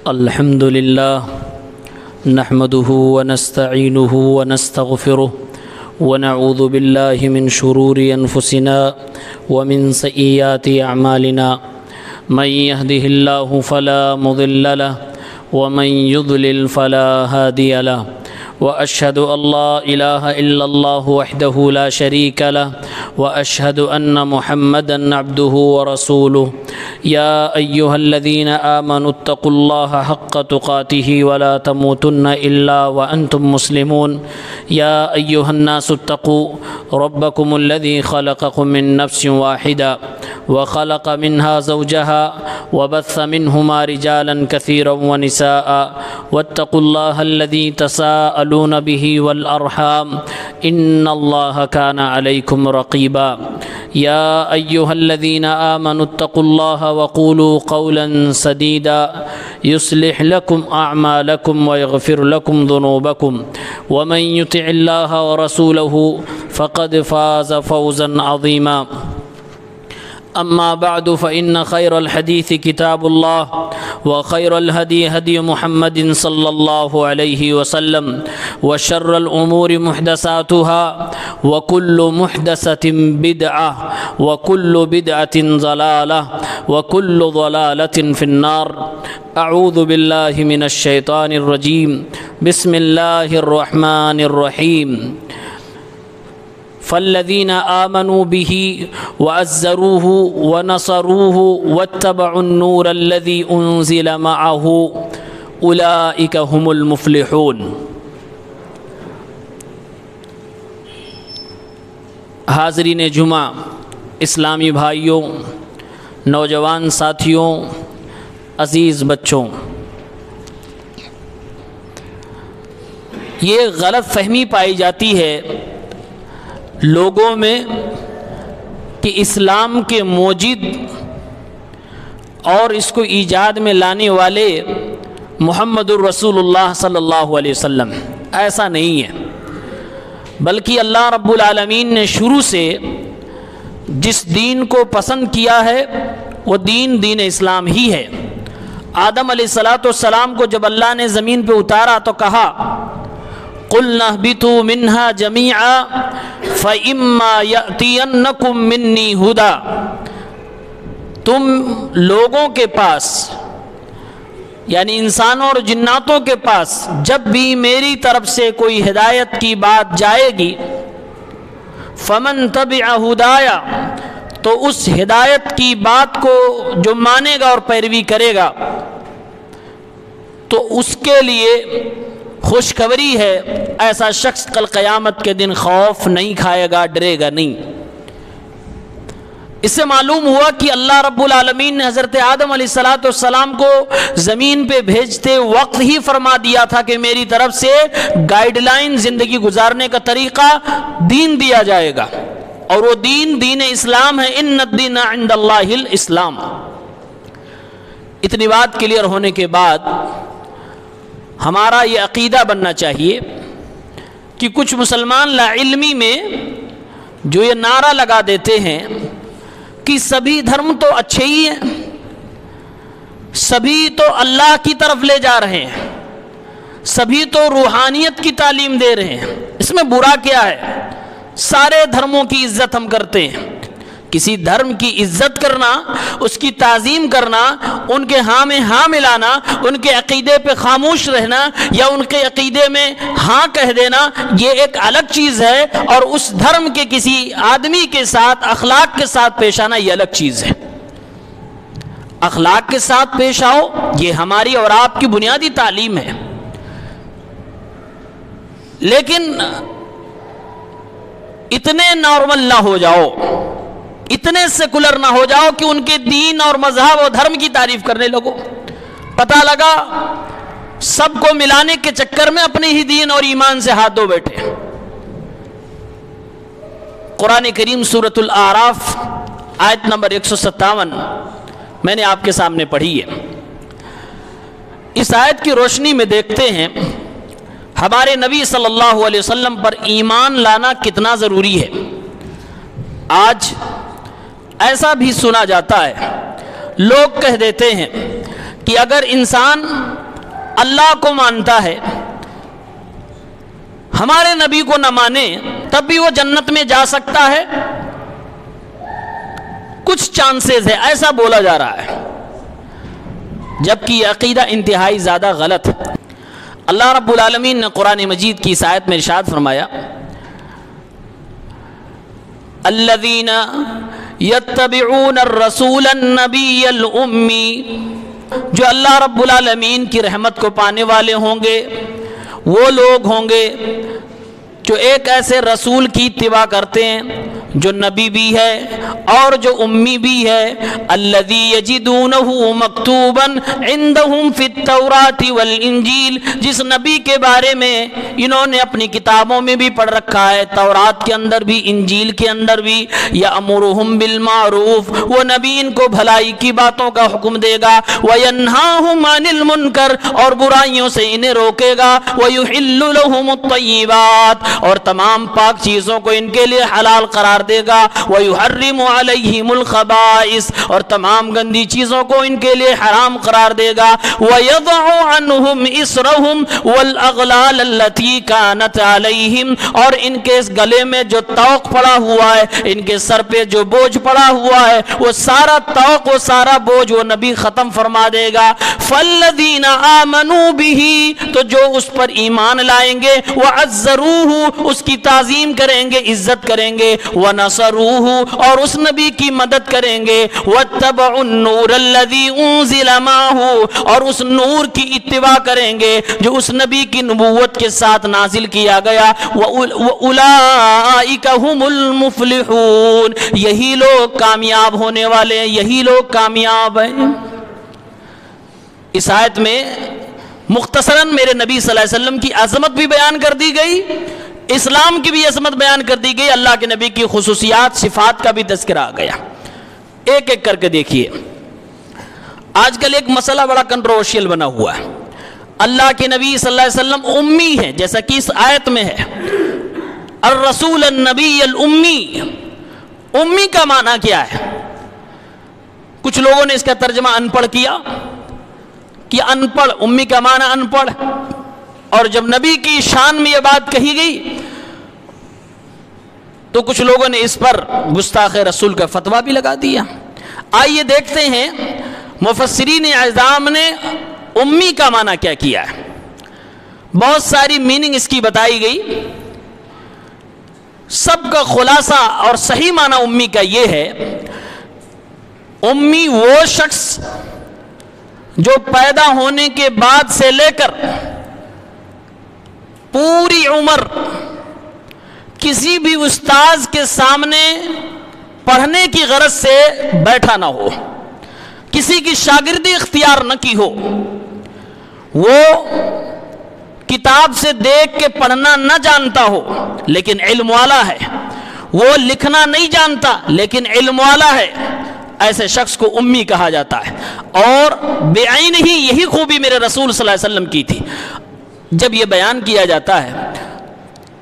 الحمد لله نحمده ونستعينه ونستغفره ونعوذ بالله من شرور أنفسنا ومن سيئات أعمالنا من يهده الله فلا مضل له ومن يضلل فلا هادي له وأشهد أن لا إله إلا الله وحده لا شريك له وأشهد أن محمدًا عبده ورسوله يا أيها الذين آمنوا اتقوا الله حق تقاته ولا تموتن إلا وأنتم مسلمون يا أيها الناس اتقوا ربكم الذي خلقكم من نفس واحدة وخلق منها زوجها وبث منهما رجالا كثيرا ونساء واتقوا الله الذي تساءلون به والأرحام إن الله كان عليكم رقيبا يا أيها الذين آمنوا اتقوا الله وقولوا قولا سديدا يصلح لكم أعمالكم ويغفر لكم ذنوبكم ومن يطع الله ورسوله فقد فاز فوزا عظيما أما بعد فإن خير الحديث كتاب الله وخير الهدي هدي محمد صلى الله عليه وسلم وشر الأمور محدثاتها وكل محدثة بدعة وكل بدعة ضلالة وكل ضلالة في النار أعوذ بالله من الشيطان الرجيم بسم الله الرحمن الرحيم فالذين آمنوا به وعزروه ونصروه واتبعوا النور الذي أنزل معه أولئك هم المفلحون۔ حاضرین جمعہ، اسلامی بھائیوں، نوجوان ساتھیوں، عزیز بچوں، یہ غلط فہمی پائی جاتی ہے لوگوں میں کہ اسلام کے موجد اور اس کو ایجاد میں لانے والے محمد الرسول اللہ صلی اللہ علیہ وسلم، ایسا نہیں ہے، بلکہ اللہ رب العالمین نے شروع سے جس دین کو پسند کیا ہے وہ دین اسلام ہی ہے۔ آدم علیہ السلام کو جب اللہ نے زمین پہ اتارا تو کہا قُلْنَا اهْبِطُوا مِنْهَا جَمِيعًا فَإِمَّا يَأْتِيَنَّكُمْ مِنِّي هُدًى، تم لوگوں کے پاس یعنی انسانوں اور جناتوں کے پاس جب بھی میری طرف سے کوئی ہدایت کی بات جائے گی فَمَن تَبِعَ هُدَايَ، تو اس ہدایت کی بات کو جو مانے گا اور پیروی کرے گا تو اس کے لیے خوشخبری ہے، ایسا شخص کل قیامت کے دن خوف نہیں کھائے گا، ڈرے گا نہیں۔ اس سے معلوم ہوا کہ اللہ رب العالمین نے حضرت آدم علیہ السلام کو زمین پہ بھیجتے وقت ہی فرما دیا تھا کہ میری طرف سے گائیڈ لائن زندگی گزارنے کا طریقہ دین دیا جائے گا، اور وہ دین اسلام ہے۔ ان الدین عند اللہ الاسلام۔ اتنی بات کلیئر ہونے کے بعد ہمارا یہ عقیدہ بننا چاہیے کہ کچھ مسلمان لا علمی میں جو یہ نعرہ لگا دیتے ہیں کہ سبھی دھرم تو اچھے ہی ہیں، سبھی تو اللہ کی طرف لے جا رہے ہیں، سبھی تو روحانیت کی تعلیم دے رہے ہیں، اس میں برا کیا ہے؟ سارے دھرموں کی عزت ہم کرتے ہیں۔ کسی دھرم کی عزت کرنا، اس کی تعظیم کرنا، ان کے ہاں میں ہاں ملانا، ان کے عقیدے پہ خاموش رہنا یا ان کے عقیدے میں ہاں کہہ دینا، یہ ایک الگ چیز ہے، اور اس دھرم کے کسی آدمی کے ساتھ اخلاق کے ساتھ پیش آنا یہ الگ چیز ہے۔ اخلاق کے ساتھ پیش آؤ، یہ ہماری اور آپ کی بنیادی تعلیم ہے، لیکن اتنے نارمل نہ ہو جاؤ، اتنے سیکولر نہ ہو جاؤ کہ ان کے دین اور مذہب اور دھرم کی تعریف کرنے لگو۔ پتہ لگا سب کو ملانے کے چکر میں اپنے ہی دین اور ایمان سے ہاتھ دھو بیٹھے۔ قرآن کریم سورۃ الاعراف آیت نمبر 157 میں نے آپ کے سامنے پڑھی ہے۔ اس آیت کی روشنی میں دیکھتے ہیں ہمارے نبی صلی اللہ علیہ وسلم پر ایمان لانا کتنا ضروری ہے۔ آج ایسا بھی سنا جاتا ہے، لوگ کہہ دیتے ہیں کہ اگر انسان اللہ کو مانتا ہے، ہمارے نبی کو نہ مانے، تب بھی وہ جنت میں جا سکتا ہے؟ کچھ چانسز ہے، ایسا بولا جا رہا ہے، جبکہ یہ عقیدہ انتہائی زیادہ غلط ہے۔ اللہ رب العالمین نے قرآن مجید کی اس آیت میں ارشاد فرمایا، الذین یتبعون الرسول النبی الامی، جو اللہ رب العالمین کی رحمت کو پانے والے ہوں گے وہ لوگ ہوں گے جو ایک ایسے رسول کی اتباع کرتے ہیں جو نبی بھی ہے اور جو امی بھی ہے، الذی یجدونہ مکتوبا عندہم فی التوراۃ والانجیل، جس نبی کے بارے میں انہوں نے اپنی کتابوں میں بھی پڑھ رکھا ہے، تورات کے اندر بھی انجیل کے اندر بھی، یامرہم بالمعروف، وہ نبی ان کو بھلائی کی باتوں کا حکم دے گا، وینہاہم عن المنکر، اور برائیوں سے انہیں روکے گا، ویحل لہم الطیبات، اور تمام پاک چیزوں کو ان کے لیے حلال قرار دے گا، وَيُحَرِّمُ عَلَيْهِمُ الْخَبَائِث، اور تمام گندی چیزوں کو ان کے لیے حرام قرار دے گا، وَيَضَعُ عَنْهُمْ إِصْرَهُمْ وَالْأَغْلَالَ الَّتِي كَانَتْ عَلَيْهِمْ، اور ان کے اس گلے میں جو توق پڑا ہوا ہے، ان کے سر پہ جو بوجھ پڑا ہوا ہے، وہ سارا توق، وہ سارا بوجھ وہ نبی ختم فرما دے گا۔ فَالَّذِينَ آمَنُوا بِهِ، تو جو اس پر ایمان لائیں گے، وَعَزَّرُوهُ، اس کی تعظیم کریں گے، عزت کریں گے، وَنَصَرُوهُ، اور اس نبی کی مدد کریں گے، وَاتَّبَعُوا النُّورَ الَّذِي أُنزِلَ مَعَهُ، اور اس نور کی اتباع کریں گے جو اس نبی کی نبوت کے ساتھ نازل کیا گیا، وَأُولَئِكَ هُمُ الْمُفْلِحُونَ، یہی لوگ کامیاب ہونے والے ہیں، یہی لوگ کامیاب ہیں۔ اس آیت میں مختصراً میرے نبی صلی اللہ علیہ وسلم کی عظمت بھی بیان کر دی گئی، اسلام کی بھی عظمت بیان کر دی گئی، اللہ کے نبی کی خصوصیات صفات کا بھی تذکرہ آ گیا۔ ایک ایک کر کے دیکھیے۔ آج کل ایک مسئلہ بڑا کنٹروورشل بنا ہوا ہے، اللہ کے نبی صلی اللہ علیہ وسلم امی ہے، جیسا کہ اس آیت میں ہے، الرسول النبی الامی۔ امی کا معنی کیا ہے؟ کچھ لوگوں نے اس کا ترجمہ ان پڑھ کیا کہ ان پڑھ، امی کا معنی ان پڑھ، اور جب نبی کی شان میں یہ بات کہی گئی تو کچھ لوگوں نے اس پر گستاخ رسول کا فتویٰ بھی لگا دیا۔ آئیے دیکھتے ہیں مفسرین اعظام نے امی کا معنی کیا کیا ہے۔ بہت ساری میننگ اس کی بتائی گئی، سب کا خلاصہ اور صحیح معنی امی کا یہ ہے، امی وہ شخص جو پیدا ہونے کے بعد سے لے کر پوری عمر کسی بھی استاذ کے سامنے پڑھنے کی غرض سے بیٹھا نہ ہو، کسی کی شاگردی اختیار نہ کی ہو، وہ کتاب سے دیکھ کے پڑھنا نہ جانتا ہو لیکن علم والا ہے، وہ لکھنا نہیں جانتا لیکن علم والا ہے، ایسے شخص کو امی کہا جاتا ہے۔ اور بعین ہی یہی خوبی میرے رسول صلی اللہ علیہ وسلم کی تھی۔ جب یہ بیان کیا جاتا ہے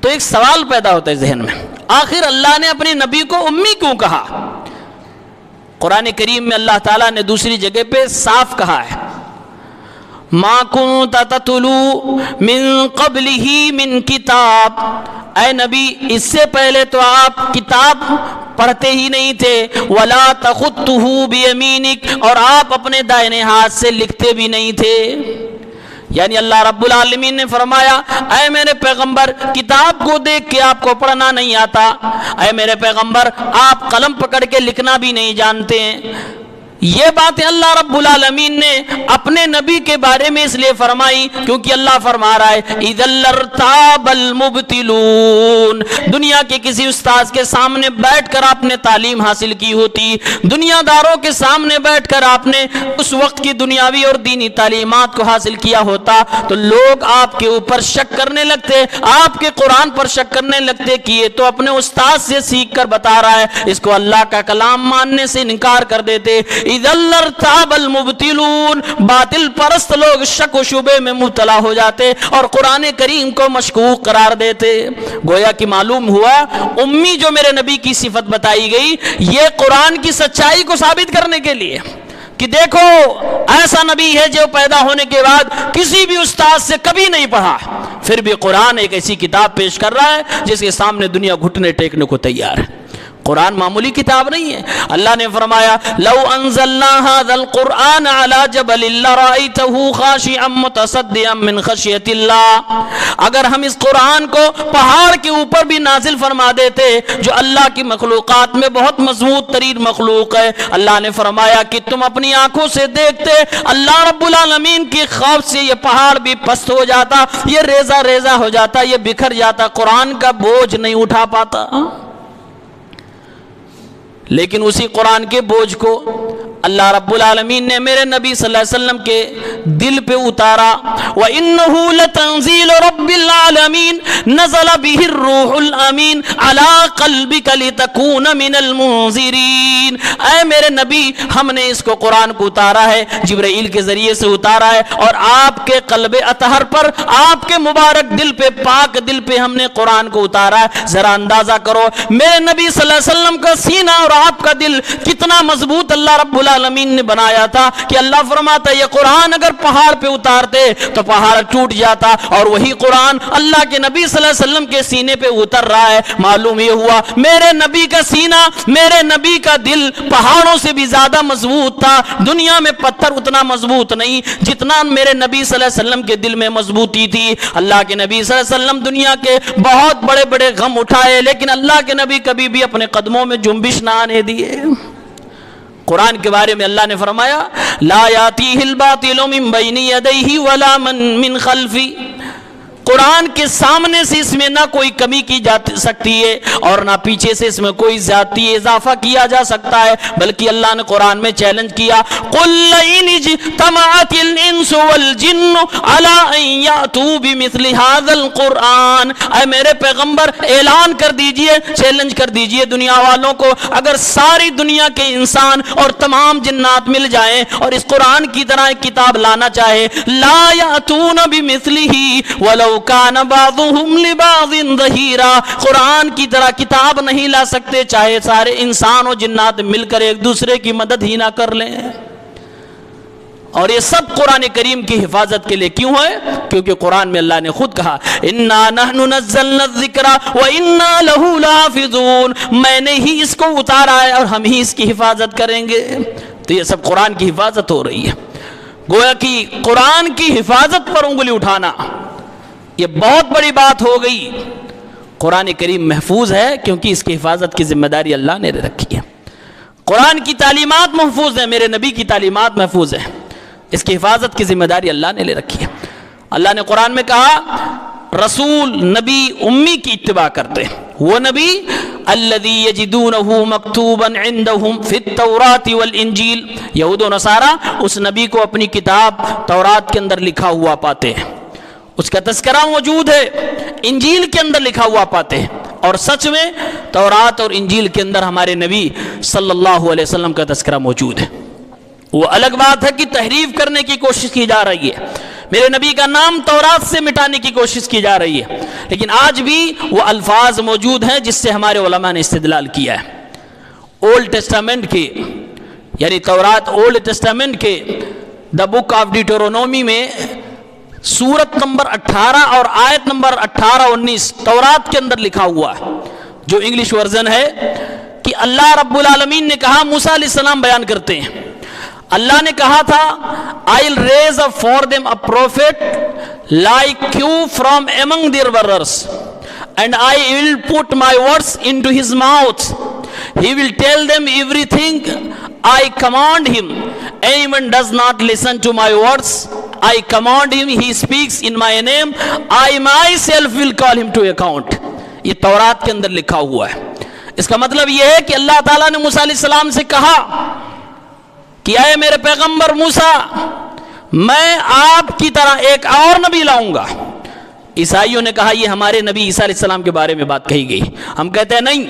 تو ایک سوال پیدا ہوتا ہے ذہن میں، آخر اللہ نے اپنے نبی کو امی کیوں کہا؟ قرآن کریم میں اللہ تعالیٰ نے دوسری جگہ پہ صاف کہا ہے، مَا كُنْتَ تَتْلُو مِن قَبْلِهِ مِن کتاب، اے نبی اس سے پہلے تو آپ کتاب پڑھتے ہی نہیں تھے، وَلَا تَخُطُّهُ بِيَمِينِكَ، اور آپ اپنے دائیں ہاتھ سے لکھتے بھی نہیں تھے۔ یعنی اللہ رب العالمین نے فرمایا، اے میرے پیغمبر کتاب کو دیکھ کے آپ کو پڑھنا نہیں آتا، اے میرے پیغمبر آپ قلم پکڑ کے لکھنا بھی نہیں جانتے ہیں۔ یہ باتیں اللہ رب العالمین نے اپنے نبی کے بارے میں اس لیے فرمائی کیونکہ اللہ فرما رہا ہے اِذَا لَارْتَابَ الْمُبْتِلُونَ، دنیا کے کسی استاذ کے سامنے بیٹھ کر آپ نے تعلیم حاصل کی ہوتی، دنیا داروں کے سامنے بیٹھ کر آپ نے اس وقت کی دنیاوی اور دینی تعلیمات کو حاصل کیا ہوتا تو لوگ آپ کے اوپر شک کرنے لگتے، آپ کے قرآن پر شک کرنے لگتے کہ یہ تو اپنے استاذ سے سیکھ کر بتا رہا ہے، اس کو اللہ کا کلام ماننے سے انکار کر دیتے۔ اِذَا لَارْتَابَ الْمُبْتِلُونَ، باطل پرست لوگ شک و شبے میں مبتلا ہو جاتے اور قرآن کریم کو مشکوک قرار دیتے۔ گویا کہ معلوم ہوا امی جو میرے نبی کی صفت بتائی گئی یہ قرآن کی سچائی کو ثابت کرنے کے لیے، کہ دیکھو ایسا نبی ہے جو پیدا ہونے کے بعد کسی بھی استاد سے کبھی نہیں پڑھا، پھر بھی قرآن ایک ایسی کتاب پیش کر رہا ہے جس کے سامنے دنیا گھٹنے ٹیکنے کو تیار ہے۔ قرآن معمولی کتاب نہیں ہے۔ اللہ نے فرمایا لو انزلنا هذا القرآن على جبل لرأيته خاشعا متصدعا من خشية الله، اگر ہم اس قرآن کو پہاڑ کے اوپر بھی نازل فرما دیتے جو اللہ کی مخلوقات میں بہت مضبوط ترین مخلوق ہے، اللہ نے فرمایا کہ تم اپنی آنکھوں سے دیکھتے اللہ رب العالمین کے خوف سے یہ پہاڑ بھی پست ہو جاتا، یہ ریزہ ریزہ ہو جاتا، یہ بکھر جاتا، قرآن کا بوجھ نہیں اٹھا پاتا۔ لیکن اسی قرآن کے بوجھ کو اللہ رب العالمین نے میرے نبی صلی اللہ علیہ وسلم کے دل پہ اتارا۔ وَإِنَّهُ لَتَنزِيلُ رَبِّ الْعَالَمِينَ نَزَلَ بِهِ الرُّوحُ الْأَمِينُ عَلَىٰ قَلْبِكَ لِتَكُونَ مِنَ الْمُنذِرِينَ، اے میرے نبی ہم نے اس کو قرآن کو اتارا ہے، جبرائیل کے ذریعے سے اتارا ہے، اور آپ کے قلب اطہر پر، آپ کے مبارک دل پہ، پاک دل پہ ہم نے قرآن کو اتارا ہے۔ ذرا اندازہ کرو میرے نبی صلی اللہ علیہ وسلم کا سینہ اور آپ کا دل کتنا مضبوط اللہ رب العالمین نے بنایا تھا کہ اللہ فرماتا ہے یہ قرآن اگر پہاڑ پہ اتارتے تو پہاڑ ٹوٹ جاتا، اور وہی قرآن اللہ کے نبی صلی اللہ علیہ وسلم کے سینے پہ اتر رہا ہے۔ معلوم یہ ہوا میرے نبی کا سینہ، میرے نبی کا دل پہاڑوں سے بھی زیادہ مضبوط تھا۔ دنیا میں پتھر اتنا مضبوط نہیں جتنا میرے نبی صلی اللہ علیہ وسلم کے دل میں مضبوطی تھی۔ اللہ کے نبی صلی اللہ علیہ وسلم دنیا کے بہت بڑے بڑے غم اٹھائے، لیکن اللہ کے نبی کبھی بھی اپنے قدموں میں جنبش نہ آنے دیے۔ قرآن کے بارے میں اللہ نے فرمایا لا یاتیہ الباطل من بین یدیہ ولا من خلفہ، قرآن کے سامنے سے اس میں نہ کوئی کمی کی جا سکتی ہے اور نہ پیچھے سے اس میں کوئی زیادتی اضافہ کیا جا سکتا ہے، بلکہ اللہ نے قرآن میں چیلنج کیا قل لئن اجتمعت الانس والجن علی ان یاتوا بمثل هذا القرآن، اے میرے پیغمبر اعلان کر دیجئے، چیلنج کر دیجئے دنیا والوں کو، اگر ساری دنیا کے انسان اور تمام جنات مل جائیں اور اس قرآن کی طرح ایک کتاب لانا چاہے، لا یاتون بمثلہ ولو کان بعضهم لبعض ظہیرا، قرآن کی طرح کتاب نہیں لا سکتے چاہے سارے انسان و جنات مل کر ایک دوسرے کی مدد ہی نہ کر لیں۔ اور یہ سب قرآن کریم کی حفاظت کے لیے کیوں ہے؟ کیونکہ قرآن میں اللہ نے خود کہا انا نحن نزلنا الذکر وانا له لحافظون، میں نے ہی اس کو اتارا ہے اور ہم ہی اس کی حفاظت کریں گے۔ تو یہ سب قرآن کی حفاظت ہو رہی ہے۔ گویا کہ قرآن کی حفاظت پر انگلی اٹھانا یہ بہت بڑی بات ہو گئی۔ قرآن کریم محفوظ ہے کیونکہ اس کی حفاظت کی ذمہ داری اللہ نے رکھی ہے۔ قرآن کی تعلیمات محفوظ ہیں، میرے نبی کی تعلیمات محفوظ ہیں، اس کی حفاظت کی ذمہ داری اللہ نے لے رکھی ہے۔ اللہ نے قرآن میں کہا رسول نبی امی کی اتباع کرتے ہیں، وہ نبی الذی یجدونہ مکتوبا عندہم فی التوراۃ والانجیل، یہود و نصارہ اس نبی کو اپنی کتاب تورات کے اندر لکھا ہوا پاتے ہیں، اس کا تذکرہ موجود ہے، انجیل کے اندر لکھا ہوا پاتے ہیں، اور سچ میں تورات اور انجیل کے اندر ہمارے نبی صلی اللہ علیہ وسلم کا تذکرہ موجود ہے۔ وہ الگ بات ہے کہ تحریف کرنے کی کوشش کی جا رہی ہے، میرے نبی کا نام تورات سے مٹانے کی کوشش کی جا رہی ہے، لیکن آج بھی وہ الفاظ موجود ہیں جس سے ہمارے علماء نے استدلال کیا ہے۔ اولڈ ٹیسٹامنٹ کے یعنی تورات اولڈ ٹیسٹامنٹ کے دا بک آف ڈیٹرونومی میں سورت نمبر 18 اور آیت نمبر 18-19 تورات کے اندر لکھا ہوا ہے، جو انگلش ورژن ہے، کہ اللہ رب العالمین نے کہا، موسیٰ علیہ السلام بیان کرتے ہیں، اللہ نے کہا تھا I'll raise up for them a prophet like you from among their brothers and I will put my words into his mouth, he will tell them everything I command him, anyone does not listen to my words I command him, he speaks in my name, I myself will call him to account۔ یہ تورات کے اندر لکھا ہوا ہے۔ اس کا مطلب یہ ہے کہ اللہ تعالیٰ نے موسیٰ علیہ السلام سے کہا کہ اے میرے پیغمبر موسیٰ، میں آپ کی طرح ایک اور نبی لاؤں گا۔ عیسائیوں نے کہا یہ ہمارے نبی عیسیٰ علیہ السلام کے بارے میں بات کہی گئی، ہم کہتے ہیں نہیں،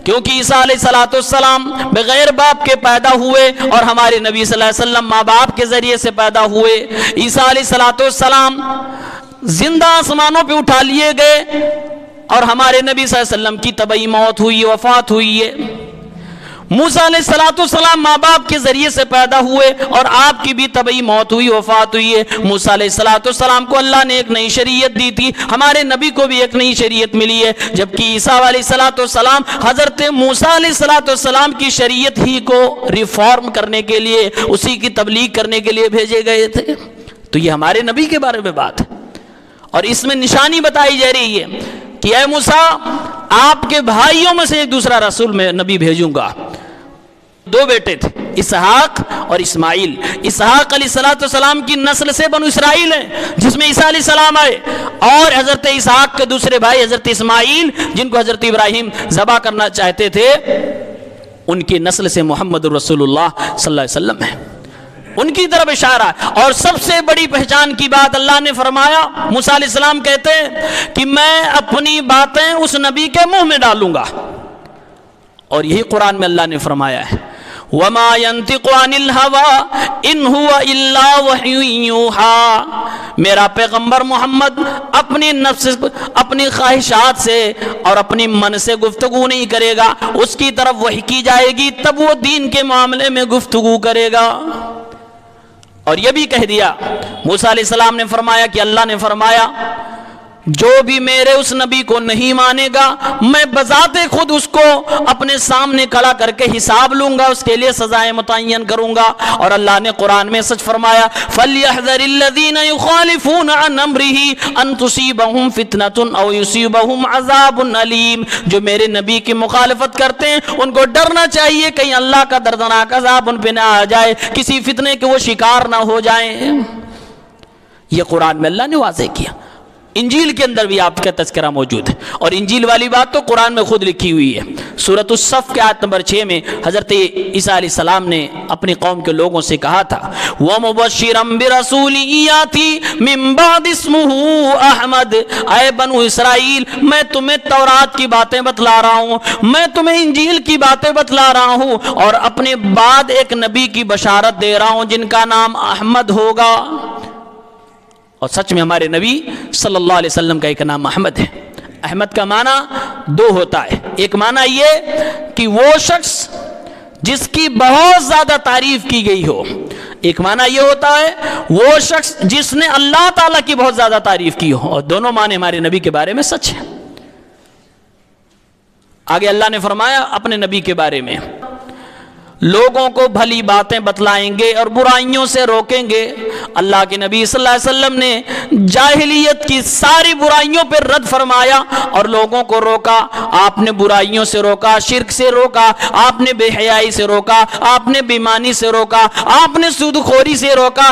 کیونکہ عیسیٰ علیہ السلام بغیر باپ کے پیدا ہوئے اور ہمارے نبی صلی اللہ علیہ وسلم ماں باپ کے ذریعے سے پیدا ہوئے۔ عیسیٰ علیہ السلام زندہ آسمانوں پہ اٹھا لیے گئے اور ہمارے نبی صلی اللہ علیہ وسلم کی طبعی موت ہوئی، وفات ہوئی ہے۔ موسیٰ علیہ السلام ماں باپ کے ذریعے سے پیدا ہوئے اور آپ کی بھی طبعی موت ہوئی، وفات ہوئی ہے۔ موسیٰ علیہ السلام کو اللہ نے ایک نئی شریعت دی تھی، ہمارے نبی کو بھی ایک نئی شریعت ملی ہے، جبکہ عیسیٰ علیہ السلام حضرت موسیٰ علیہ السلام کی شریعت ہی کو ریفارم کرنے کے لیے، اسی کی تبلیغ کرنے کے لیے بھیجے گئے تھے۔ تو یہ ہمارے نبی کے بارے میں بات ہے، اور اس میں نشانی بتائی جا رہی ہے کہ اے موسیٰ، آپ کے بھائیوں میں سے ایک دوسرا رسول میں نبی بھیجوں گا۔ دو بیٹے تھے، اسحاق اور اسماعیل۔ اسحاق علیہ السلام کی نسل سے بنو اسرائیل ہیں، جس میں عیسیٰ علیہ السلام آئے، اور حضرت اسحاق کے دوسرے بھائی حضرت اسماعیل، جن کو حضرت ابراہیم ذبح کرنا چاہتے تھے، ان کی نسل سے محمد رسول اللہ صلی اللہ علیہ وسلم ہے، ان کی طرف اشارہ ہے۔ اور سب سے بڑی پہچان کی بات اللہ نے فرمایا، موسیٰ علیہ السلام کہتے ہیں کہ میں اپنی باتیں اس نبی کے منہ میں ڈالوں گا، اور یہی قرآن میں اللہ نے فرمایا ہے، وَمَا يَنْتِقُ عَنِ الْهَوَىٰ إِنْ هُوَ إِلَّا وَحْيٌ يُوحَىٰ۔ میرا پیغمبر محمد اپنی نفس، اپنی خواہشات سے اور اپنی من سے گفتگو نہیں کرے گا، اس کی طرف وحی کی جائے گی، تب وہ دین کے معاملے میں گفتگو کرے گا۔ اور یہ بھی کہہ دیا، موسیٰ علیہ السلام نے فرمایا کہ اللہ نے فرمایا جو بھی میرے اس نبی کو نہیں مانے گا، میں بذات خود اس کو اپنے سامنے کھڑا کر کے حساب لوں گا، اس کے لیے سزائیں متعین کروں گا۔ اور اللہ نے قرآن میں سچ فرمایا، فَلْيَحْذَرِ الَّذِينَ يُخَالِفُونَ عَنْ أَمْرِهِ أَن تُصِيبَهُمْ فِتْنَةٌ أَوْ يُصِيبَهُمْ عَذَابٌ أَلِيمٌ۔ جو میرے نبی کی مخالفت کرتے ہیں ان کو ڈرنا چاہیے کہیں اللہ کا دردناک عذاب ان پہ نہ آ جائے، کسی فتنے کے وہ شکار نہ ہو جائیں۔ یہ قرآن میں اللہ نے واضح کیا۔ انجیل کے اندر بھی آپ کا تذکرہ موجود ہے، اور انجیل والی بات تو قرآن میں خود لکھی ہوئی ہے۔ سورۃ الصف کے آیت نمبر 6 میں حضرت عیسیٰ علیہ السلام نے اپنی قوم کے لوگوں سے کہا تھا، وَمُبَشِّرًا بِرَسُولٍ يَأْتِي مِن بَعْدِ اسْمُهُ أَحْمَدُ۔ اے بنو اسرائیل، میں تمہیں تورات کی باتیں بتلا رہا ہوں، میں تمہیں انجیل کی باتیں بتلا رہا ہوں، اور اپنے بعد ایک نبی کی بشارت دے رہا ہوں جن کا نام احمد ہوگا۔ اور سچ میں ہمارے نبی صلی اللہ علیہ وسلم کا ایک نام احمد ہے۔ احمد کا معنی دو ہوتا ہے، ایک معنی یہ کہ وہ شخص جس کی بہت زیادہ تعریف کی گئی ہو، ایک معنی یہ ہوتا ہے وہ شخص جس نے اللہ تعالیٰ کی بہت زیادہ تعریف کی ہو، اور دونوں معنی ہمارے نبی کے بارے میں سچ ہے۔ آگے اللہ نے فرمایا اپنے نبی کے بارے میں، لوگوں کو بھلی باتیں بتلائیں گے اور برائیوں سے روکیں گے۔ اللہ کے نبی صلی اللہ علیہ وسلم نے جاہلیت کی ساری برائیوں پر رد فرمایا اور لوگوں کو روکا۔ آپ نے برائیوں سے روکا، شرک سے روکا، آپ نے بے حیائی سے روکا، آپ نے بیمانی سے روکا، آپ نے سود خوری سے روکا۔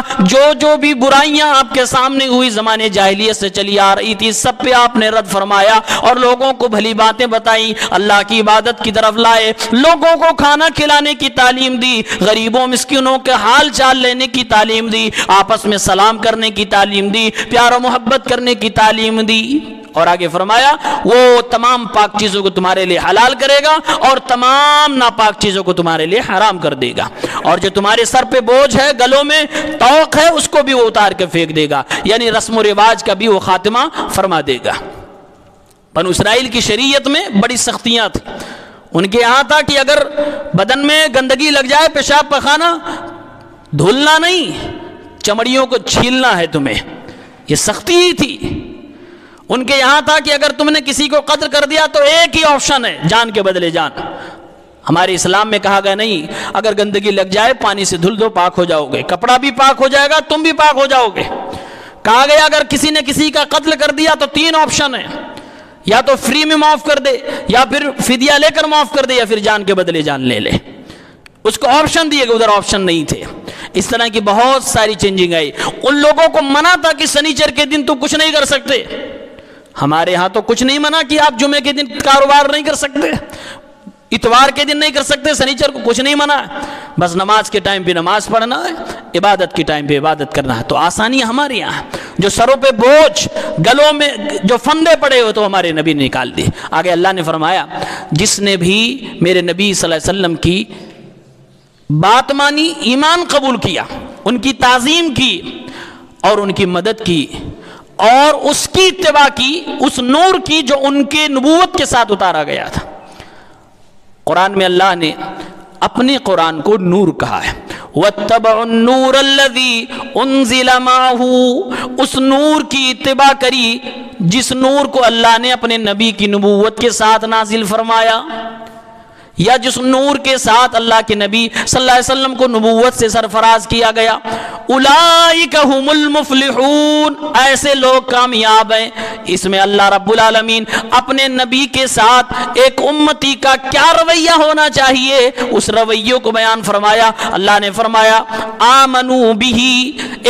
جو بھی برائیاں آپ کے سامنے ہوئی زمانے جاہلیت سے چلی آ رہی تھی، سب پہ آپ نے رد فرمایا اور لوگوں کو بھلی باتیں بتائیں، اللہ کی عبادت کی طرف لائے، لوگوں کو کھانا کھلانے کی تعلیم دی، غریبوں مسکینوں کے حال چال لینے کی تعلیم دی، آپس میں سلام کرنے کی تعلیم دی، پیار و محبت کرنے کی تعلیم دی۔ اور آگے فرمایا وہ تمام پاک چیزوں کو تمہارے لیے حلال کرے گا اور تمام ناپاک چیزوں کو تمہارے لیے حرام کر دے گا، اور جو تمہارے سر پہ بوجھ ہے، گلوں میں توق ہے، اس کو بھی وہ اتار کے پھینک دے گا، یعنی رسم و رواج کا بھی وہ خاتمہ فرما دے گا۔ بنو اسرائیل کی شریعت میں بڑی سختیاں تھیں، ان کے یہاں تھا کہ اگر بدن میں گندگی لگ جائے، پیشاب پخانہ، دھلنا نہیں، چمڑیوں کو چھیلنا ہے تمہیں، یہ سختی ہی تھی۔ ان کے یہاں تھا کہ اگر تم نے کسی کو قتل کر دیا تو ایک ہی آپشن ہے، جان کے بدلے جان۔ ہمارے اسلام میں کہا گیا نہیں، اگر گندگی لگ جائے پانی سے دھل دو، پاک ہو جاؤ گے، کپڑا بھی پاک ہو جائے گا، تم بھی پاک ہو جاؤ گے۔ کہا گیا اگر کسی نے کسی کا قتل کر دیا تو تین آپشن ہے، یا تو فری میں معاف کر دے، یا پھر فدیہ لے کر معاف کر دے، یا پھر جان کے بدلے جان لے لے۔ اس کو آپشن دیے گئے، ادھر آپشن نہیں تھے۔ اس طرح کی بہت ساری چینجنگ آئی۔ ان لوگوں کو منع تھا کہ سنیچر کے دن تو کچھ نہیں کر سکتے، ہمارے ہاں تو کچھ نہیں منع کہ آپ جمعے کے دن کاروبار نہیں کر سکتے، اتوار کے دن نہیں کر سکتے، سنیچر کو کچھ نہیں منع ہے، بس نماز کے ٹائم پہ نماز پڑھنا ہے، عبادت کے ٹائم پہ عبادت کرنا ہے۔ تو آسانی ہمارے یہاں، جو سروں پہ بوجھ، گلوں میں جو فندے پڑے ہو، تو ہمارے نبی نے نکال دی۔ آگے اللہ نے فرمایا جس نے بھی میرے نبی صلی اللہ علیہ وسلم کی بات مانی، ایمان قبول کیا، ان کی تعظیم کی اور ان کی مدد کی اور اس کی اتباع کی، اس نور کی جو ان کے نبوت کے ساتھ اتارا گیا تھا۔ قرآن میں اللہ نے اپنے قرآن کو نور کہا ہے. وَاتَّبَعُوا النُّورَ الَّذِي أُنزِلَ مَعَهُ، اس نور کی اتباع کری جس نور کو اللہ نے اپنے نبی کی نبوت کے ساتھ نازل فرمایا، یا جس نور کے ساتھ اللہ کے نبی صلی اللہ علیہ وسلم کو نبوت سے سرفراز کیا گیا. اولئک هم المفلحون، ایسے لوگ کامیاب ہیں. اس میں اللہ رب العالمین اپنے نبی کے ساتھ ایک امتی کا کیا رویہ ہونا چاہیے اس رویوں کو بیان فرمایا. اللہ نے فرمایا آمنو بہی،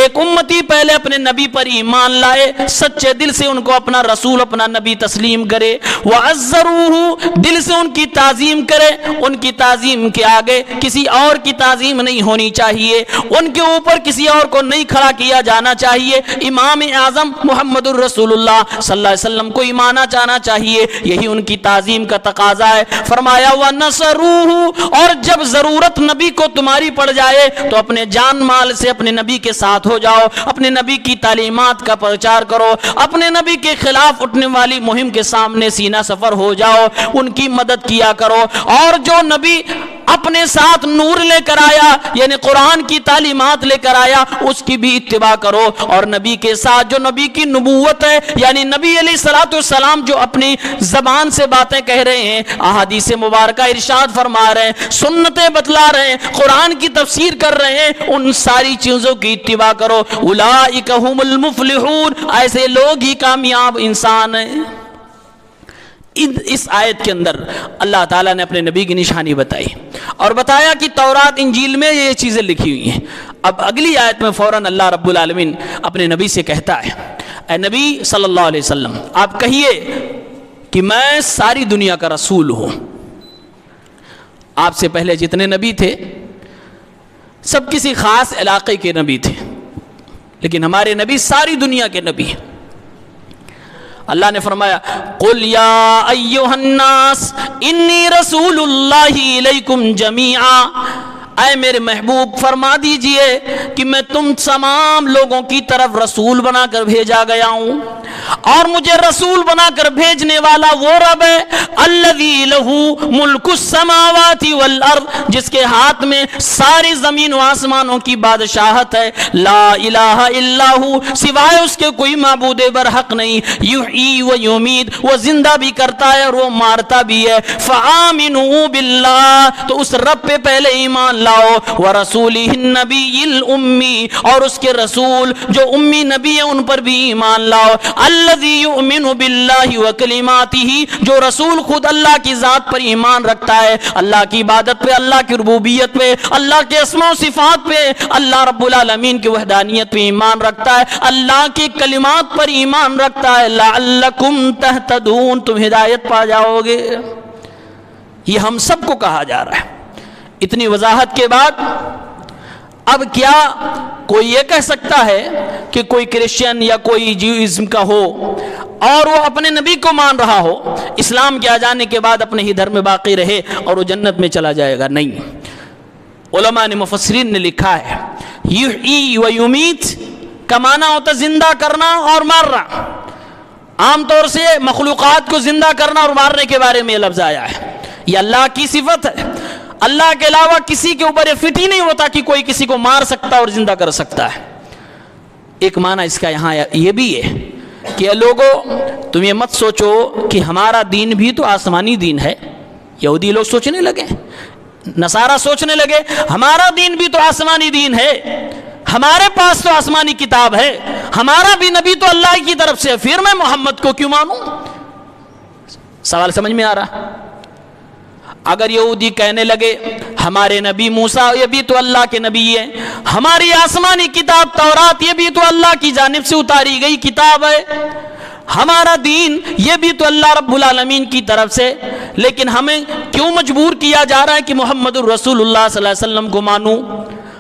ایک امتی پہلے اپنے نبی پر ایمان لائے، سچے دل سے ان کو اپنا رسول اپنا نبی تسلیم کرے. وعزروہ، دل سے ان کی تعظیم کرے. ان کی تعظیم کے آگے کسی اور کی تعظیم نہیں ہونی چاہیے، ان کے اوپر کسی اور کو نہیں کھڑا کیا جانا چاہیے. امام اعظم محمد الرسول اللہ صلی اللہ علیہ وسلم کو ایمانا جانا چاہیے، یہی ان کی تعظیم کا تقاضا ہے. فرمایا وَنَصَرُوهُ، اور جب ضرورت نبی کو تمہاری پڑ جائے تو اپنے جان مال سے اپنے نبی کے ساتھ ہو جاؤ، اپنے نبی کی تعلیمات کا پرچار کرو، اپنے نبی کے خلاف اٹھنے والی مہم کے سامنے سینہ سفر ہو جاؤ، ان کی مدد کیا کرو. اور جو نبی اپنے ساتھ نور لے کر آیا یعنی قرآن کی تعلیمات لے کر آیا اس کی بھی اتباع کرو. اور نبی کے ساتھ جو نبی کی نبوت ہے یعنی نبی علیہ الصلوۃ والسلام جو اپنی زبان سے باتیں کہہ رہے ہیں، احادیث مبارکہ ارشاد فرما رہے ہیں، سنتیں بتلا رہے ہیں، قرآن کی تفسیر کر رہے ہیں، ان ساری چیزوں کی اتباع کرو. اولئک هم المفلحون، ایسے لوگ ہی کامیاب انسان ہیں. اس آیت کے اندر اللہ تعالیٰ نے اپنے نبی کی نشانی بتائی اور بتایا کہ تورات انجیل میں یہ چیزیں لکھی ہوئی ہیں. اب اگلی آیت میں فوراً اللہ رب العالمین اپنے نبی سے کہتا ہے اے نبی صلی اللہ علیہ وسلم آپ کہیے کہ میں ساری دنیا کا رسول ہوں. آپ سے پہلے جتنے نبی تھے سب کسی خاص علاقے کے نبی تھے، لیکن ہمارے نبی ساری دنیا کے نبی ہیں. اللہ نے فرمایا قل یا ایھا الناس انی رسول اللہ الیکم جمیعا، اے میرے محبوب فرما دیجئے کہ میں تم تمام لوگوں کی طرف رسول بنا کر بھیجا گیا ہوں، اور مجھے رسول بنا کر بھیجنے والا وہ رب ہے الذی لہ ملک السماوات والارض، جس کے ہاتھ میں ساری زمین و آسمانوں کی بادشاہت ہے. لا الہ الا ہو، سوائے اس کے کوئی معبود برحق نہیں. یحیی و یمیت، وہ زندہ بھی کرتا ہے اور وہ مارتا بھی ہے. فآمنوا باللہ، تو اس رب پہ پہلے ایمان لاؤ. ورسولہ النبی الامی، اور اس کے رسول جو امی نبی ہے ان پر بھی ایمان لاؤ. الذی یؤمن باللہ وکلماتہ، جو رسول خود اللہ کی ذات پر ایمان رکھتا ہے، اللہ کی عبادت پہ، اللہ کی ربوبیت پہ، اللہ کے اسماء و صفات پہ، اللہ رب العالمین کی وحدانیت پہ ایمان رکھتا ہے، اللہ کی کلمات پر ایمان رکھتا ہے. لعلکم تہتدون، تم ہدایت پا جاؤ گے. یہ ہم سب کو کہا جا رہا ہے. اتنی وضاحت کے بعد اب کیا کوئی یہ کہہ سکتا ہے کہ کوئی کرسچن یا کوئی جیوازم کا ہو اور وہ اپنے نبی کو مان رہا ہو، اسلام کے آ جانے کے بعد اپنے ہی دھرم میں باقی رہے اور وہ جنت میں چلا جائے گا؟ نہیں. علماء نے مفسرین نے لکھا ہے یحیی و یمیت کا معنی ہوتا زندہ کرنا اور مارنا. عام طور سے مخلوقات کو زندہ کرنا اور مارنے کے بارے میں یہ لفظ آیا ہے. یہ اللہ کی صفت ہے. اللہ کے علاوہ کسی کے اوپر یہ فٹ ہی نہیں ہوتا کہ کوئی کسی کو مار سکتا اور زندہ کر سکتا ہے. ایک معنی اس کا یہاں یہ بھی ہے کہ لوگوں تم یہ مت سوچو کہ ہمارا دین بھی تو آسمانی دین ہے. یہودی لوگ سوچنے لگے، نصارہ سوچنے لگے ہمارا دین بھی تو آسمانی دین ہے، ہمارے پاس تو آسمانی کتاب ہے، ہمارا بھی نبی تو اللہ کی طرف سے، پھر میں محمد کو کیوں مانوں؟ سوال سمجھ میں آ رہا؟ اگر یہودی کہنے لگے ہمارے نبی موسیٰ یہ بھی تو اللہ کے نبی ہیں، ہماری آسمانی کتاب تورات یہ بھی تو اللہ کی جانب سے اتاری گئی کتاب ہے، ہمارا دین یہ بھی تو اللہ رب العالمین کی طرف سے، لیکن ہمیں کیوں مجبور کیا جا رہا ہے کہ محمد الرسول اللہ صلی اللہ علیہ وسلم کو مانوں؟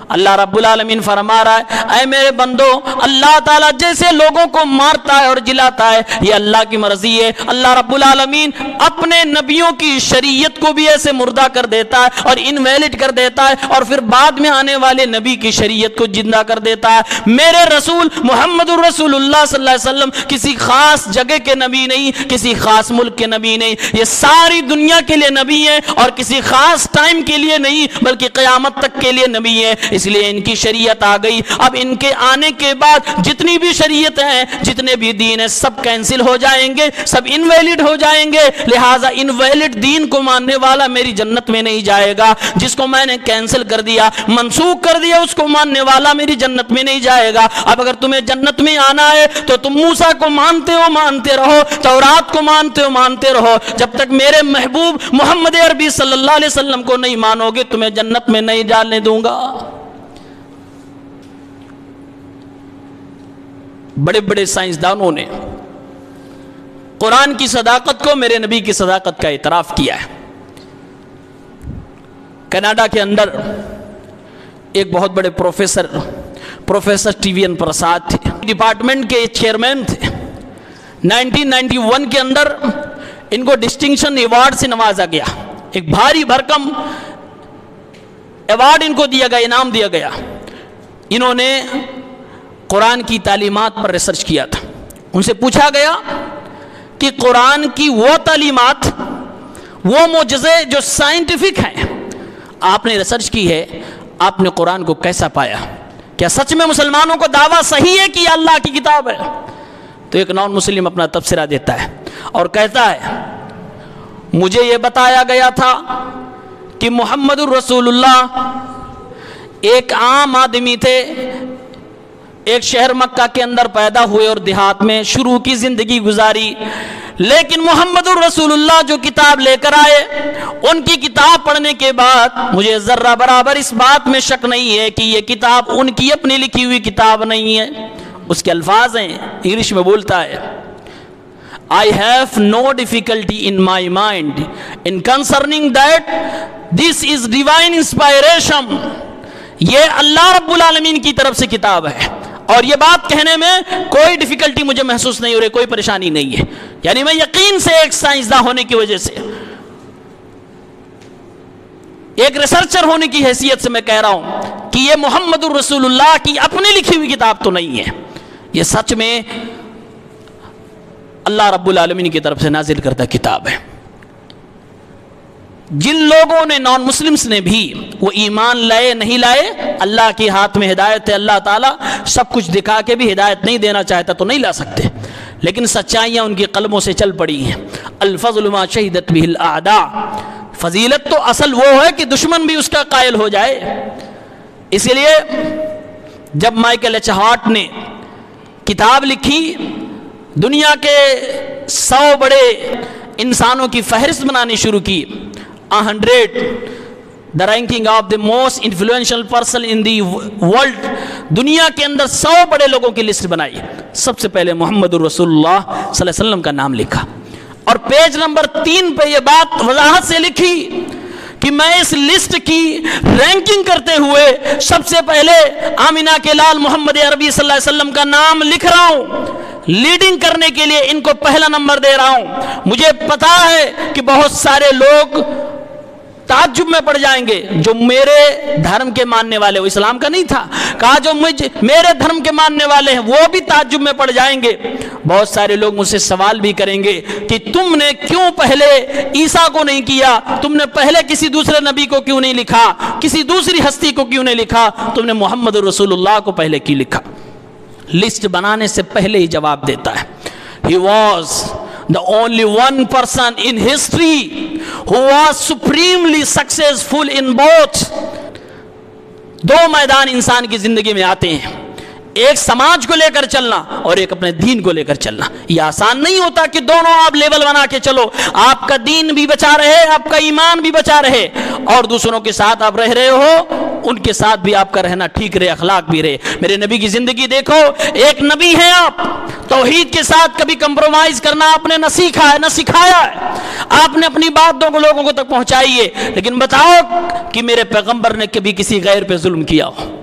اللہ رب العالمین فرما رہا ہے اے میرے بندو اللہ تعالیٰ جیسے لوگوں کو مارتا ہے اور جلاتا ہے یہ اللہ کی مرضی ہے. اللہ رب العالمین اپنے نبیوں کی شریعت کو بھی ایسے مردہ کر دیتا ہے اور انویلڈ کر دیتا ہے اور پھر بعد میں آنے والے نبی کی شریعت کو زندہ کر دیتا ہے. میرے رسول محمد الرسول اللہ صلی اللہ علیہ وسلم کسی خاص جگہ کے نبی نہیں, کسی خاص ملک کے نبی نہیں, یہ ساری دنیا کے لیے نبی ہیں اور کسی خاص ٹائم کے لیے نہیں بلکہ قیامت تک کے لیے نبی ہیں. اس لیے ان کی شریعت آ گئی. اب ان کے آنے کے بعد جتنی بھی شریعت ہیں جتنے بھی دین ہیں سب کینسل ہو جائیں گے, سب انویلڈ ہو جائیں گے. لہٰذا انویلڈ دین کو ماننے والا میری جنت میں نہیں جائے گا. جس کو میں نے کینسل کر دیا, منسوخ کر دیا, اس کو ماننے والا میری جنت میں نہیں جائے گا. اب اگر تمہیں جنت میں آنا ہے تو تم موسیٰ کو مانتے ہو مانتے رہو, تورات کو مانتے ہو مانتے رہو. جب تک میرے محبوب محمد عربی صلی اللہ علیہ وسلم کو نہیں مانو گے تمہیں جنت میں نہیں جانے دوں گا. بڑے بڑے سائنسدانوں نے قرآن کی صداقت کو میرے نبی کی صداقت کا اعتراف کیا ہے. کینیڈا کے اندر ایک بہت بڑے professor T V N Prasad تھے, ڈپارٹمنٹ کے چیئرمین تھے. 1991 کے اندر ان کو ڈسٹنکشن ایوارڈ سے نوازا گیا. ایک بھاری بھرکم ایوارڈ ان کو دیا گیا, انعام دیا گیا. انہوں نے قرآن کی تعلیمات پر ریسرچ کیا تھا. ان سے پوچھا گیا کہ قرآن کی وہ تعلیمات, وہ معجزے جو سائنٹیفک ہیں, آپ نے ریسرچ کی ہے, آپ نے قرآن کو کیسا پایا؟ کیا سچ میں مسلمانوں کو دعویٰ صحیح ہے کہ یہ اللہ کی کتاب ہے؟ تو ایک نان مسلم اپنا تبصرہ دیتا ہے اور کہتا ہے مجھے یہ بتایا گیا تھا کہ محمد الرسول اللہ ایک عام آدمی تھے, ایک شہر مکہ کے اندر پیدا ہوئے اور دیہات میں شروع کی زندگی گزاری. لیکن محمد الرسول اللہ جو کتاب لے کر آئے, ان کی کتاب پڑھنے کے بعد مجھے ذرہ برابر اس بات میں شک نہیں ہے کہ یہ کتاب ان کی اپنی لکھی ہوئی کتاب نہیں ہے. اس کے الفاظ ہیں, انگلش میں بولتا ہے I have no difficulty in my mind in concerning that this is divine inspiration. یہ اللہ رب العالمین کی طرف سے کتاب ہے اور یہ بات کہنے میں کوئی ڈیفیکلٹی مجھے محسوس نہیں ہو رہی, کوئی پریشانی نہیں ہے. یعنی میں یقین سے ایک سائنسداں ہونے کی وجہ سے, ایک ریسرچر ہونے کی حیثیت سے میں کہہ رہا ہوں کہ یہ محمد الرسول اللہ کی اپنی لکھی ہوئی کتاب تو نہیں ہے, یہ سچ میں اللہ رب العالمین کی طرف سے نازل کردہ کتاب ہے. جن لوگوں نے نان مسلمز نے بھی وہ ایمان لائے نہیں لائے, اللہ کے ہاتھ میں ہدایت ہے. اللہ تعالیٰ سب کچھ دکھا کے بھی ہدایت نہیں دینا چاہتا تو نہیں لا سکتے, لیکن سچائیاں ان کی قلبوں سے چل پڑی ہیں. الفضل ما شہدت به الاعداء, فضیلت تو اصل وہ ہے کہ دشمن بھی اس کا قائل ہو جائے. اس لیے جب مائیکل ایچ ہارٹ نے کتاب لکھی, دنیا کے 100 بڑے انسانوں کی فہرست بنانی شروع کی, 100 the ranking of the most influential person in the world, دنیا کے اندر 100 بڑے لوگوں کی لسٹ بنائی. سب سے پہلے محمد الرسول اللہ صلی اللہ علیہ وسلم کا نام لکھا اور پیج نمبر 3 پہ یہ بات وضاحت سے لکھی کہ میں اس لسٹ کی رینکنگ کرتے ہوئے سب سے پہلے آمینہ کے لال محمد عربی صلی اللہ علیہ وسلم کا نام لکھ رہا ہوں. لیڈنگ کرنے کے لیے ان کو پہلا نمبر دے رہا ہوں. مجھے پتا ہے کہ بہت سارے لوگ تعجب میں پڑ جائیں گے, جو میرے دھرم کے ماننے والے, وہ اسلام کا نہیں تھا, کہا جو میرے دھرم کے ماننے والے ہیں وہ بھی تعجب میں پڑ جائیں گے. بہت سارے لوگ مجھ سے سوال بھی کریں گے کہ تم نے کیوں پہلے عیسیٰ کو نہیں کیا, تم نے پہلے کسی دوسرے نبی کو کیوں نہیں لکھا, کسی دوسری ہستی کو کیوں نہیں لکھا, تم نے محمد رسول اللہ کو پہلے کیوں لکھا. لسٹ بنانے سے پہلے ہی جواب دیتا ہے, He was the only one person in history who was supremely successful in both. 2 میدان انسان کی زندگی میں آتے ہیں, ایک سماج کو لے کر چلنا اور ایک اپنے دین کو لے کر چلنا. یہ آسان نہیں ہوتا کہ دونوں آپ لیول بنا کے چلو, آپ کا دین بھی بچا رہے, آپ کا ایمان بھی بچا رہے, اور دوسروں کے ساتھ آپ رہ رہے ہو ان کے ساتھ بھی آپ کا رہنا ٹھیک رہے, اخلاق بھی رہے. میرے نبی کی زندگی دیکھو, ایک نبی ہیں آپ, توحید کے ساتھ کبھی کمپرومائز کرنا آپ نے نہ سیکھا ہے نہ سکھایا ہے. آپ نے اپنی باتوں کو لوگوں کو تک پہنچائی ہے, لیکن بتاؤ کہ میرے پیغمبر نے کبھی کسی غیر پہ ظلم کیا ہو؟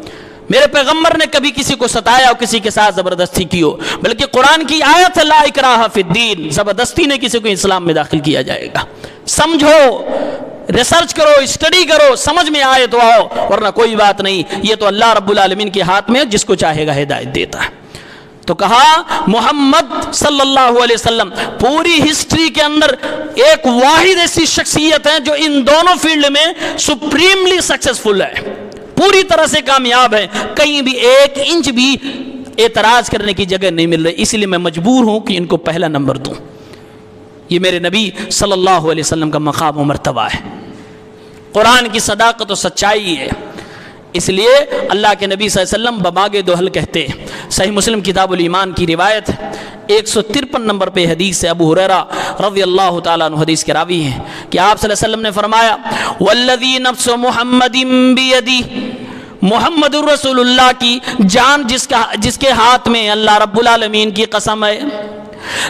میرے پیغمبر نے کبھی کسی کو ستایا اور کسی کے ساتھ زبردستی کی ہو، بلکہ قرآن کی آیت لا اکراہ فی الدین، زبردستی نے کسی کو اسلام میں داخل کیا جائے گا۔ سمجھو، ریسرچ کرو، اسٹڈی کرو، سمجھ میں آئے تو آؤ، ورنہ کوئی بات نہیں، یہ تو اللہ رب العالمین کے ہاتھ میں جس کو چاہے گا ہدایت دیتا ہے۔ تو کہا محمد صلی اللہ علیہ وسلم پوری ہسٹری کے اندر ایک واحد ایسی شخصیت ہے جو ان دونوں فیلڈ میں سپریملی سکسیسفل ہے، پوری طرح سے کامیاب ہے، کہیں بھی ایک انچ بھی اعتراض کرنے کی جگہ نہیں مل رہی، اس لیے میں مجبور ہوں کہ ان کو پہلا نمبر دوں۔ یہ میرے نبی صلی اللہ علیہ وسلم کا مقام و مرتبہ ہے، قرآن کی صداقت و سچائی ہے، اس لیے اللہ کے نبی صلی اللہ علیہ وسلم بماغ دوحل کہتے ہیں۔ صحیح مسلم کتاب الایمان کی روایت 153 نمبر پہ حدیث سے ابو ہریرہ رضی اللہ تعالیٰ عنہ حدیث کے راوی ہیں کہ آپ صلی اللہ علیہ وسلم نے فرمایا والذی نفس محمد بیدی، محمد الرسول اللہ کی جان جس کے ہاتھ میں اللہ رب العالمین کی قسم ہے،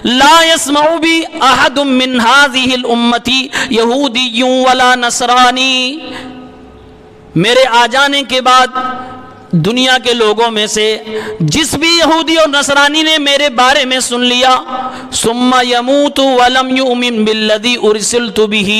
لا يسمع بی احد من هذه الامتی یہودی ولا نصرانی، میرے آ جانے کے بعد دنیا کے لوگوں میں سے جس بھی یہودی اور نصرانی نے میرے بارے میں سن لیا ثم يموت ولم يؤمن بالذی ارسلت به،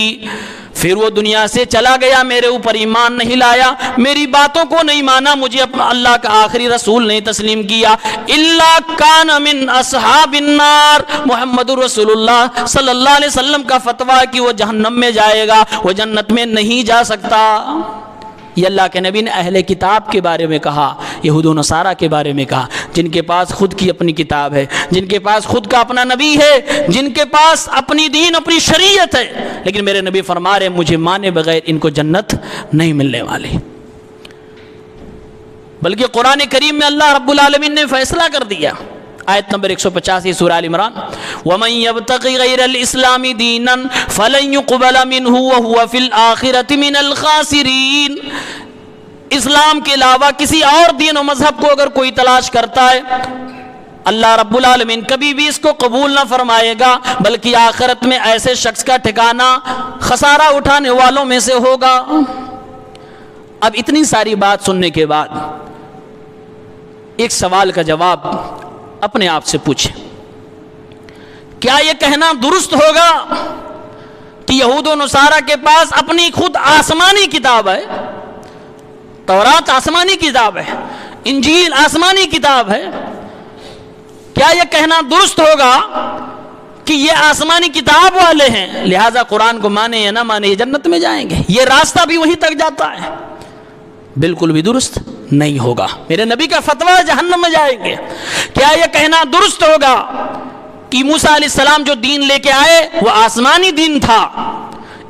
پھر وہ دنیا سے چلا گیا، میرے اوپر ایمان نہیں لایا، میری باتوں کو نہیں مانا، مجھے اپنا اللہ کا آخری رسول نہیں تسلیم کیا، الا کان من اصحاب النار، محمد رسول اللہ صلی اللہ علیہ وسلم کا فتویٰ کہ وہ جہنم میں جائے گا، وہ جنت میں نہیں جا سکتا۔ یہ اللہ کے نبی نے اہل کتاب کے بارے میں کہا، یہود و نصارہ کے بارے میں کہا، جن کے پاس خود کی اپنی کتاب ہے، جن کے پاس خود کا اپنا نبی ہے، جن کے پاس اپنی دین اپنی شریعت ہے، لیکن میرے نبی فرما رہے مجھے مانے بغیر ان کو جنت نہیں ملنے والی۔ بلکہ قرآن کریم میں اللہ رب العالمین نے فیصلہ کر دیا، آیت نمبر 185 سورہ آل عمران، وَمَن يَبْتَغِ غَيْرَ الْإِسْلَامِ دِينًا فَلَن يُقْبَلَ مِنْهُ وَهُوَ فِي الْآخِرَةِ مِنَ الْخَاسِرِينَ، اسلام کے علاوہ کسی اور دین و مذہب کو اگر کوئی تلاش کرتا ہے اللہ رب العالمین کبھی بھی اس کو قبول نہ فرمائے گا، بلکہ آخرت میں ایسے شخص کا ٹھکانہ خسارہ اٹھانے والوں میں سے ہوگا۔ اب اتنی ساری بات سننے کے بعد ایک سوال کا جواب اپنے آپ سے پوچھیں، کیا یہ کہنا درست ہوگا کہ یہود و نصارہ کے پاس اپنی خود آسمانی کتاب ہے، تورات آسمانی کتاب ہے، انجیل آسمانی کتاب ہے، کیا یہ کہنا درست ہوگا کہ یہ آسمانی کتاب والے ہیں لہذا قرآن کو مانے یا نہ مانے یہ جنت میں جائیں گے، یہ راستہ بھی وہیں تک جاتا ہے؟ بالکل بھی درست نہیں ہوگا، میرے نبی کا فتویٰ جہنم میں جائیں گے۔ کیا یہ کہنا درست ہوگا کہ موسیٰ علیہ السلام جو دین لے کے آئے وہ آسمانی دین تھا،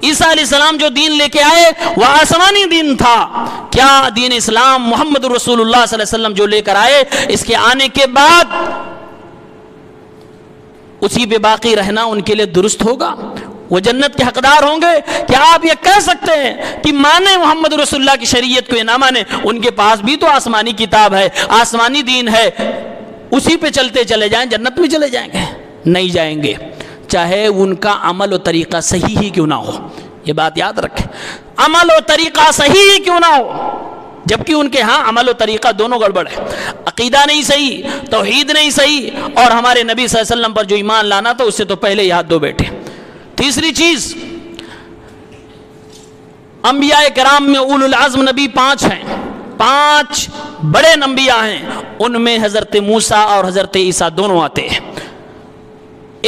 عیسیٰ علیہ السلام جو دین لے کے آئے وہ آسمانی دین تھا؟ کیا دین اسلام محمد رسول اللہ صلی اللہ علیہ وسلم جو لے کر آئے اس کے آنے کے بعد اسی پہ باقی رہنا ان کے لیے درست ہوگا؟ وہ جنت کے حقدار ہوں گے؟ کیا آپ یہ کہہ سکتے ہیں کہ مانے محمد رسول اللہ کی شریعت کو یا نہ مانے، ان کے پاس بھی تو آسمانی کتاب ہے، آسمانی دین ہے، اسی پہ چلتے چلے جائیں جنت میں چلے جائیں گے؟ نہیں جائیں گے، چاہے ان کا عمل و طریقہ صحیح ہی کیوں نہ ہو۔ یہ بات یاد رکھیں، عمل و طریقہ صحیح ہی کیوں نہ ہو، جبکہ ان کے ہاں عمل و طریقہ دونوں گڑبڑ ہے، عقیدہ نہیں صحیح، توحید نہیں صحیح، اور ہمارے نبی صلی اللہ علیہ وسلم پر جو ایمان لانا تھا اس سے تو پہلے ہی ہاتھ دھو بیٹھے۔ تیسری چیز، انبیاء کرام میں اولو العزم نبی 5 ہیں، 5 بڑے انبیاء ہیں، ان میں حضرت موسیٰ اور حضرت عیسیٰ دونوں آتے ہیں۔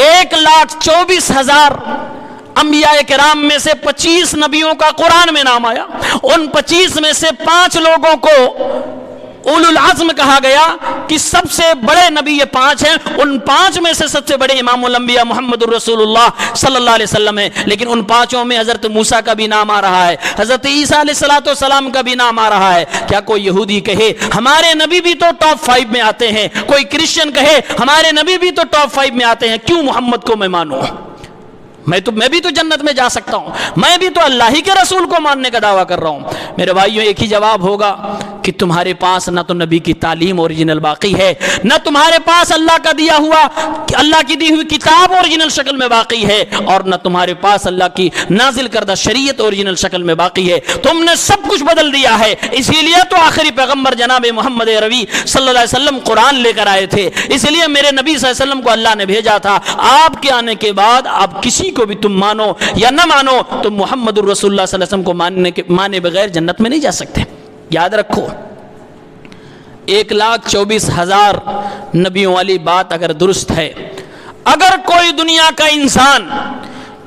1,24,000 انبیاء کرام میں سے 25 نبیوں کا قرآن میں نام آیا، ان 25 میں سے 5 لوگوں کو اولو العزم کہا گیا کہ سب سے بڑے نبی یہ 5 ہیں، ان 5 میں سے سب سے بڑے امام الانبیاء محمد الرسول اللہ صلی اللہ علیہ وسلم ہیں، لیکن ان 5 میں حضرت موسیٰ کا بھی نام آ رہا ہے، حضرت عیسیٰ علیہ السلام کا بھی نام آ رہا ہے۔ کیا کوئی یہودی کہے ہمارے نبی بھی تو ٹاپ 5 میں آتے ہیں، کوئی کرسچن کہے ہمارے نبی بھی تو ٹاپ 5 میں آتے ہیں، کیوں محمد کو میں مانوں؟ میں بھی تو جنت میں جا سکتا ہوں، میں بھی تو اللہ ہی کے رسول کو ماننے کا دعویٰ کر رہا ہوں۔ میرے بھائیوں، ایک ہی جواب ہوگا کہ تمہارے پاس نہ تو نبی کی تعلیم اوریجنل باقی ہے، نہ تمہارے پاس اللہ کا دیا ہوا، اللہ کی دی ہوئی کتاب اوریجنل شکل میں باقی ہے، اور نہ تمہارے پاس اللہ کی نازل کردہ شریعت اوریجنل شکل میں باقی ہے۔ تم نے سب کچھ بدل دیا ہے، اسی لیے تو آخری پیغمبر جناب محمد عربی صلی اللہ علیہ وسلم قرآن لے کر آئے تھے، اس لیے میرے نبی صلی اللہ علیہ وسلم کو اللہ نے بھیجا تھا۔ آپ کے آنے کے بعد اب کسی کو بھی تم مانو یا نہ مانو، تم محمد الرسول اللہ صلی اللہ علیہ وسلم کو مانے بغیر جنت میں نہیں جا سکتے۔ یاد رکھو، 1,24,000 نبیوں والی بات اگر درست ہے، اگر کوئی دنیا کا انسان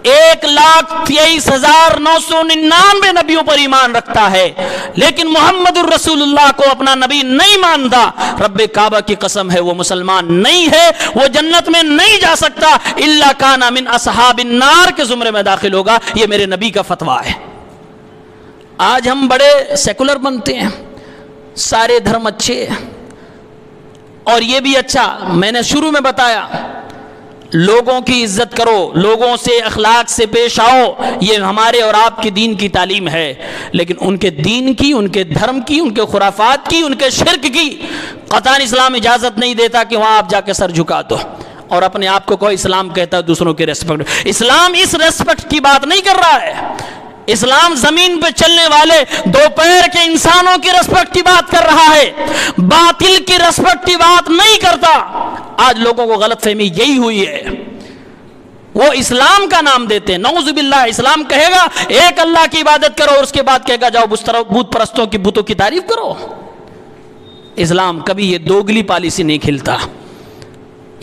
1,23,999 نبیوں پر ایمان رکھتا ہے لیکن محمد الرسول اللہ کو اپنا نبی نہیں مانتا، رب کعبہ کی قسم ہے وہ مسلمان نہیں ہے، وہ جنت میں نہیں جا سکتا، الا کان من اصحاب النار کے زمرے میں داخل ہوگا۔ یہ میرے نبی کا فتویٰ ہے۔ آج ہم بڑے سیکولر بنتے ہیں، سارے دھرم اچھے، اور یہ بھی اچھا، میں نے شروع میں بتایا لوگوں کی عزت کرو، لوگوں سے اخلاق سے پیش آؤ، یہ ہمارے اور آپ کی دین کی تعلیم ہے، لیکن ان کے دین کی، ان کے دھرم کی، ان کے خرافات کی، ان کے شرک کی قطعاً اسلام اجازت نہیں دیتا کہ وہاں آپ جا کے سر جھکا دو اور اپنے آپ کو کوئی اسلام کہتا ہے دوسروں کی ریسپیکٹ۔ اسلام اس ریسپیکٹ کی بات نہیں کر رہا ہے، اسلام زمین پہ چلنے والے دو پیر کے انسانوں کی ریسپیکٹ کی بات کر رہا ہے، باطل کی ریسپیکٹ کی بات نہیں کرتا۔ آج لوگوں کو غلط فہمی یہی ہوئی ہے، وہ اسلام کا نام دیتے ہیں، نعوذ باللہ۔ اسلام کہے گا ایک اللہ کی عبادت کرو، اور اس کے بعد کہے گا جاؤ بت پرستوں کی بتوں کی تعریف کرو۔ اسلام کبھی یہ دوگلی پالیسی نہیں کھلتا۔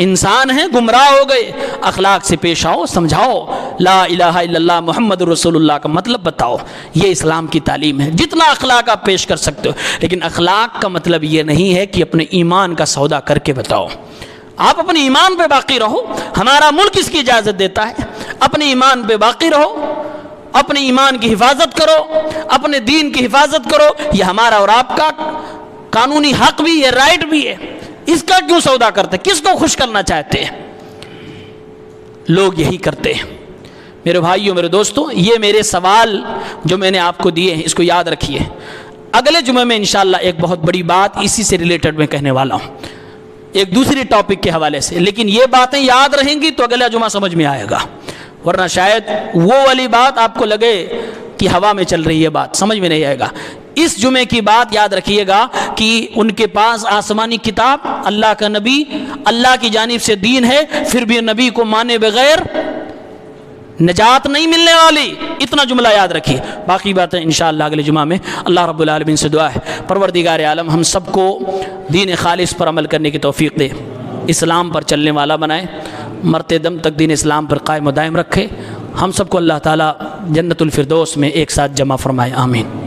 انسان ہیں، گمراہ ہو گئے، اخلاق سے پیش آؤ، سمجھاؤ، لا الہ الا اللہ محمد رسول اللہ کا مطلب بتاؤ، یہ اسلام کی تعلیم ہے۔ جتنا اخلاق آپ پیش کر سکتے ہو، لیکن اخلاق کا مطلب یہ نہیں ہے کہ اپنے ایمان کا سودا کر کے بتاؤ۔ آپ اپنے ایمان پہ باقی رہو، ہمارا ملک اس کی اجازت دیتا ہے، اپنے ایمان پہ باقی رہو، اپنے ایمان کی حفاظت کرو، اپنے دین کی حفاظت کرو، یہ ہمارا اور آپ کا قانونی حق بھی ہے، رائٹ بھی ہے۔ اس کا کیوں سودا کرتے؟ کس کو خوش کرنا چاہتے ہیں؟ لوگ یہی کرتے ہیں۔ میرے بھائیوں، میرے دوستوں، یہ میرے سوال جو میں نے آپ کو دیے ہیں، اس کو یاد رکھیے۔ اگلے جمعے میں انشاءاللہ ایک بہت بڑی بات اسی سے ریلیٹڈ میں کہنے والا ہوں، ایک دوسری ٹاپک کے حوالے سے، لیکن یہ باتیں یاد رہیں گی تو اگلا جمعہ سمجھ میں آئے گا، ورنہ شاید وہ والی بات آپ کو لگے کہ ہوا میں چل رہی ہے، بات سمجھ میں نہیں آئے گا۔ اس جمعے کی بات یاد رکھیے گا کہ ان کے پاس آسمانی کتاب، اللہ کا نبی، اللہ کی جانب سے دین ہے، پھر بھی نبی کو مانے بغیر نجات نہیں ملنے والی، اتنا جملہ یاد رکھیے۔ باقی باتیں انشاءاللہ اگلے جمعہ میں۔ اللہ رب العالمین سے دعا ہے پروردگار عالم ہم سب کو دین خالص پر عمل کرنے کی توفیق دے، اسلام پر چلنے والا بنائے، مرتے دم تک دین اسلام پر قائم و دائم رکھے، ہم سب کو اللہ تعالیٰ جنت الفردوس میں ایک ساتھ جمع فرمائے، آمین۔